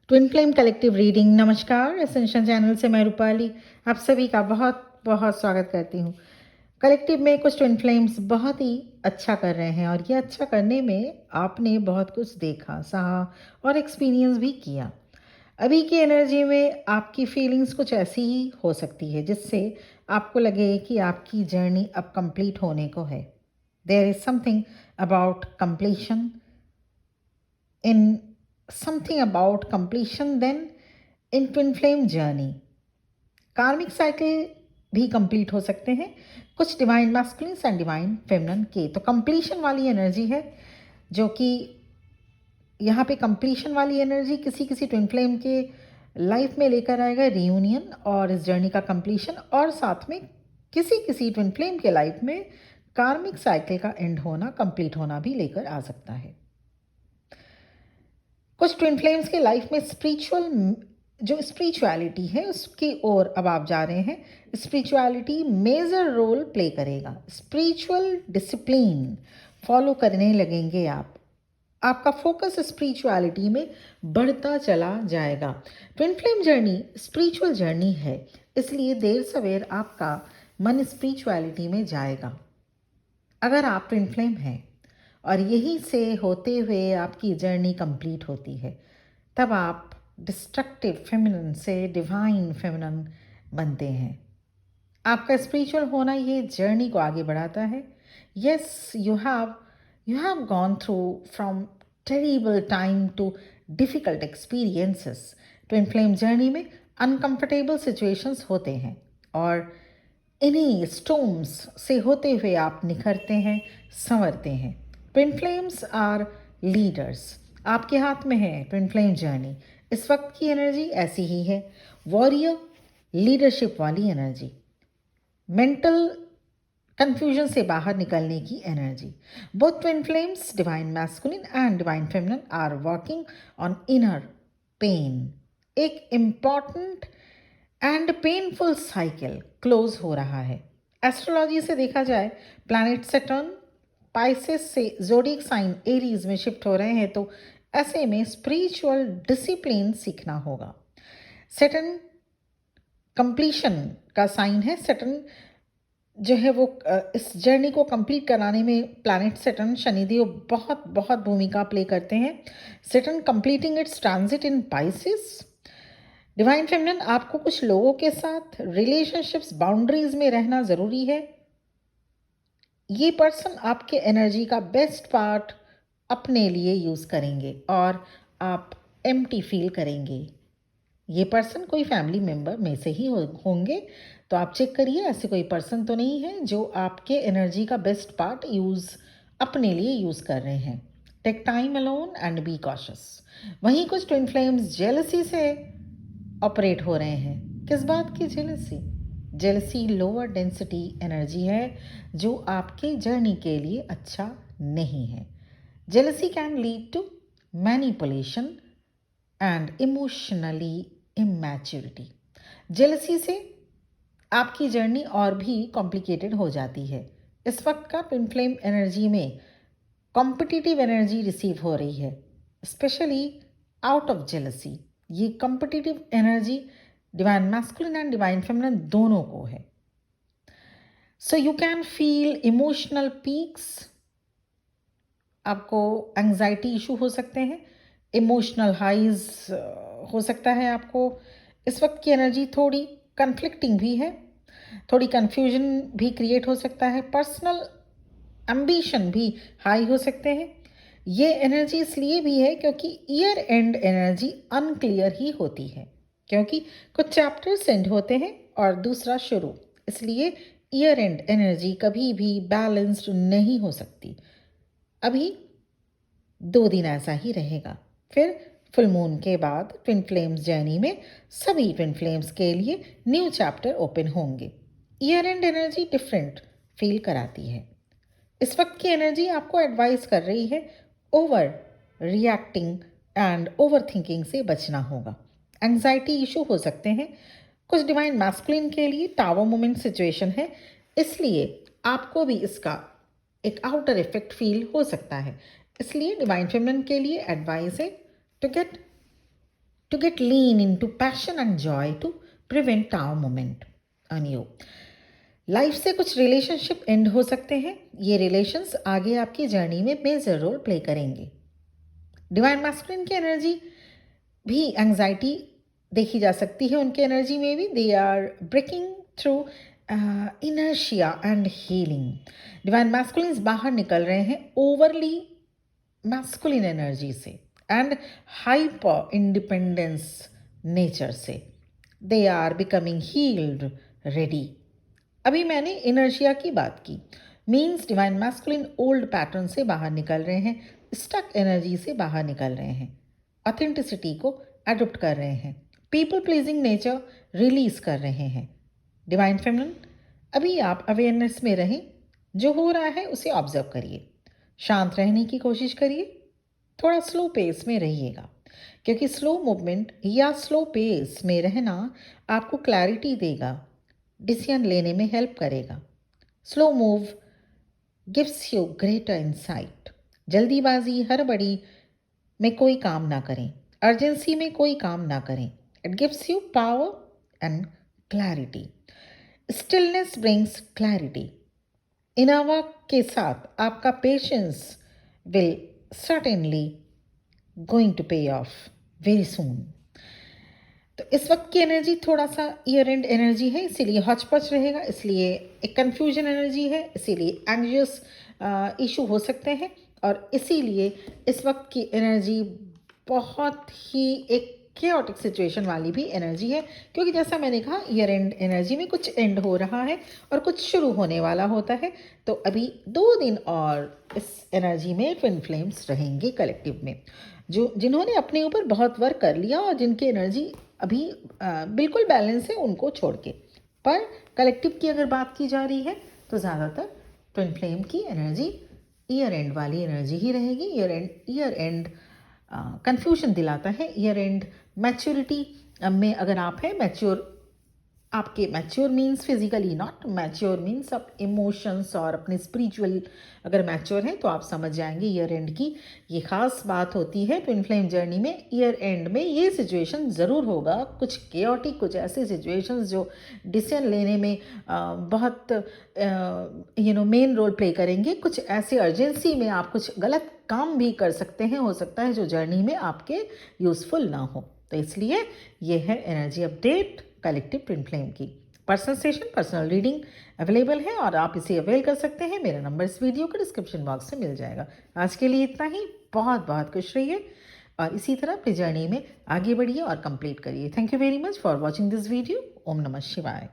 Twin flame collective reading. नमस्कार, essential channel से मैं रूपाली आप सभी का बहुत बहुत स्वागत करती हूँ। कलेक्टिव में कुछ ट्विन फ्लेम्स बहुत ही अच्छा कर रहे हैं और ये अच्छा करने में आपने बहुत कुछ देखा, सहा और एक्सपीरियंस भी किया। अभी की एनर्जी में आपकी फीलिंग्स कुछ ऐसी ही हो सकती है जिससे आपको लगे कि आपकी जर्नी अब कंप्लीट होने को है। There is something about completion in something about completion then in twin flame journey। कार्मिक साइकिल भी कंप्लीट हो सकते हैं कुछ divine masculine and divine feminine के। तो कंप्लीशन वाली एनर्जी है जो कि यहाँ पे कंप्लीशन वाली एनर्जी किसी किसी ट्विन फ्लेम के लाइफ में लेकर आएगा रियूनियन और इस जर्नी का कंप्लीशन, और साथ में किसी किसी ट्विन फ्लेम के लाइफ में कार्मिक साइकिल का एंड होना, कंप्लीट होना भी लेकर आ सकता है। कुछ ट्विन फ्लेम्स के लाइफ में स्पिरिचुअलिटी है उसकी ओर अब आप जा रहे हैं। स्पिरिचुअलिटी मेजर रोल प्ले करेगा। स्पिरिचुअल डिसिप्लिन फॉलो करने लगेंगे आप। आपका फोकस स्पिरिचुअलिटी में बढ़ता चला जाएगा। Twin flame journey spiritual journey है, इसलिए देर सवेर आपका मन स्पिरिचुअलिटी में जाएगा। अगर आप ट्विन फ्लेम हैं और यहीं से होते हुए आपकी जर्नी कंप्लीट होती है, तब आप डिस्ट्रक्टिव फेमिनिन से डिवाइन फेमिनिन बनते हैं। आपका स्पिरिचुअल होना ये जर्नी को आगे बढ़ाता है। Yes, you have gone through from terrible time too difficult experiences. Twin flame journey में अनकंफर्टेबल सिचुएशंस होते हैं और इन्हीं स्टॉर्म्स से होते हुए आप निखरते हैं, संवरते हैं। Twin flames are leaders. आपके हाथ में है ट्विन फ्लेम जर्नी। इस वक्त की एनर्जी ऐसी ही है, वॉरियर लीडरशिप वाली एनर्जी, मेंटल कंफ्यूजन से बाहर निकलने की energy. Both twin flames divine masculine and divine feminine are working on inner pain. एक important and painful cycle close हो रहा है। एस्ट्रोलॉजी से देखा जाए, प्लैनेट सैटर्न पाइसेस से ज़ोडिएक साइन एरीज में शिफ्ट हो रहे हैं, तो ऐसे में स्पिरिचुअल डिसिप्लिन सीखना होगा। सैटर्न कंप्लीशन का साइन है। सैटर्न जो है वो इस जर्नी को कंप्लीट कराने में प्लैनेट सैटर्न शनिदेव बहुत बहुत भूमिका प्ले करते हैं। Saturn completing it's transit in Pisces. Divine feminine आपको कुछ लोगों के साथ रिलेशनशिप्स बाउंड्रीज में रहना ज़रूरी है। ये पर्सन आपके एनर्जी का बेस्ट पार्ट अपने लिए यूज़ करेंगे और आप एम्प्टी फील करेंगे। ये पर्सन कोई फैमिली मेम्बर में से ही होंगे, तो आप चेक करिए ऐसे कोई पर्सन तो नहीं है जो आपके एनर्जी का बेस्ट पार्ट अपने लिए यूज़ कर रहे हैं। Take time alone and be cautious. वहीं कुछ ट्विन फ्लेम्स जेलसी से ऑपरेट हो रहे हैं। किस बात की jealousy? Jealousy lower density energy है जो आपके जर्नी के लिए अच्छा नहीं है। Jealousy can lead to manipulation and emotionally immaturity. Jealousy से आपकी जर्नी और भी कॉम्प्लिकेटेड हो जाती है। इस वक्त का ट्विन फ्लेम एनर्जी में कॉम्पिटिटिव एनर्जी रिसीव हो रही है, स्पेशली आउट ऑफ जेलसी। ये competitive energy divine masculine and divine feminine दोनों को है। So you can feel emotional peaks. आपको एंजाइटी इशू हो सकते हैं, इमोशनल हाइज हो सकता है आपको। इस वक्त की एनर्जी थोड़ी कन्फ्लिक्टिंग भी है, थोड़ी कन्फ्यूजन भी क्रिएट हो सकता है। पर्सनल एम्बिशन भी हाई हो सकते हैं। ये एनर्जी इसलिए भी है क्योंकि ईयर एंड एनर्जी अनक्लियर ही होती है, क्योंकि कुछ चैप्टर्स एंड होते हैं और दूसरा शुरू, इसलिए ईयर एंड एनर्जी कभी भी बैलेंस्ड नहीं हो सकती। अभी 2 दिन ऐसा ही रहेगा, फिर फुल मून के बाद ट्विन फ्लेम्स जर्नी में सभी ट्विन फ्लेम्स के लिए न्यू चैप्टर ओपन होंगे। Year and energy different feel कराती है। इस वक्त की एनर्जी आपको एडवाइस कर रही है over reacting and over thinking से बचना होगा। एंग्जाइटी इशू हो सकते हैं। कुछ डिवाइन मैस्कुलिन के लिए टावर मोमेंट सिचुएशन है, इसलिए आपको भी इसका एक आउटर इफेक्ट फील हो सकता है। इसलिए डिवाइन फेमिनिन के लिए एडवाइस है to get to get lean into passion and joy to prevent our moment on you. Life से कुछ रिलेशनशिप एंड हो सकते हैं. ये रिलेशंस आगे आपकी जर्नी में मेजर रोल प्ले करेंगे. डिवाइन मैस्कुलिन की एनर्जी भी एंग्जाइटी देखी जा सकती है. उनके एनर्जी में भी they are breaking through inertia and healing. Divine masculines बाहर निकल रहे हैं ओवरली मैस्कुलिन एनर्जी से एंड हाइपर इंडिपेंडेंस नेचर से. They are becoming healed ready. अभी मैंने इनर्शिया की बात की. Means divine masculine old pattern से बाहर निकल रहे हैं, स्टक एनर्जी से बाहर निकल रहे हैं, ऑथेंटिसिटी को अडोप्ट कर रहे हैं, पीपल प्लीजिंग नेचर रिलीज कर रहे हैं. डिवाइन फेमिनिन, अभी आप अवेयरनेस में रहें. जो हो रहा है उसे ऑब्जर्व करिए, शांत रहने की कोशिश करिए, थोड़ा स्लो पेस में रहिएगा, क्योंकि स्लो मूवमेंट या स्लो पेस में रहना आपको क्लैरिटी देगा, डिसीजन लेने में हेल्प करेगा. Slow move gives you greater insight. जल्दीबाजी हड़बड़ी में कोई काम ना करें, अर्जेंसी में कोई काम ना करें. It gives you power and clarity. Stillness brings clarity. इनोवा के साथ आपका patience will certainly going to pay off very soon. तो इस वक्त की एनर्जी थोड़ा सा ईयर एंड एनर्जी है, इसीलिए हौच-पौच रहेगा, इसलिए एक कन्फ्यूजन एनर्जी है, इसीलिए एंग्जियस इशू हो सकते हैं. और इसीलिए इस वक्त की एनर्जी बहुत ही एक केओटिक सिचुएशन वाली भी एनर्जी है, क्योंकि जैसा मैंने कहा ईयर एंड एनर्जी में कुछ एंड हो रहा है और कुछ शुरू होने वाला होता है. तो अभी 2 दिन और इस एनर्जी में ट्विन फ्लेम्स रहेंगे कलेक्टिव में, जो जिन्होंने अपने ऊपर बहुत वर्क कर लिया और जिनकी एनर्जी अभी बिल्कुल बैलेंस है उनको छोड़ के. पर कलेक्टिव की अगर बात की जा रही है तो ज़्यादातर ट्विन फ्लेम की एनर्जी ईयर एंड वाली एनर्जी ही रहेगी. ईयर एंड कन्फ्यूजन दिलाता है. ईयर एंड मैच्योरिटी में अगर आप हैं मैच्योर, आपके mature means physically not, mature means आप इमोशंस और अपने स्पिरिचुअल अगर मैच्योर हैं तो आप समझ जाएंगे ईयर एंड की ये खास बात होती है. ट्विन फ्लेम जर्नी में ईयर एंड में ये सिचुएशन ज़रूर होगा, कुछ केओटिक, कुछ ऐसे सिचुएशंस जो डिसीजन लेने में बहुत मेन रोल प्ले करेंगे. कुछ ऐसे अर्जेंसी में आप कुछ गलत काम भी कर सकते हैं, हो सकता है जो जर्नी में आपके यूज़फुल ना हो. तो इसलिए ये है energy update collective twin flame की. Personal session, personal reading available है और आप इसे अवेल कर सकते हैं. मेरा नंबर इस वीडियो के डिस्क्रिप्शन बॉक्स में मिल जाएगा. आज के लिए इतना ही. बहुत बहुत खुश रहिए और इसी तरह अपनी जर्नी में आगे बढ़िए और कंप्लीट करिए. Thank you very much for watching this video. ओम नमः शिवाय.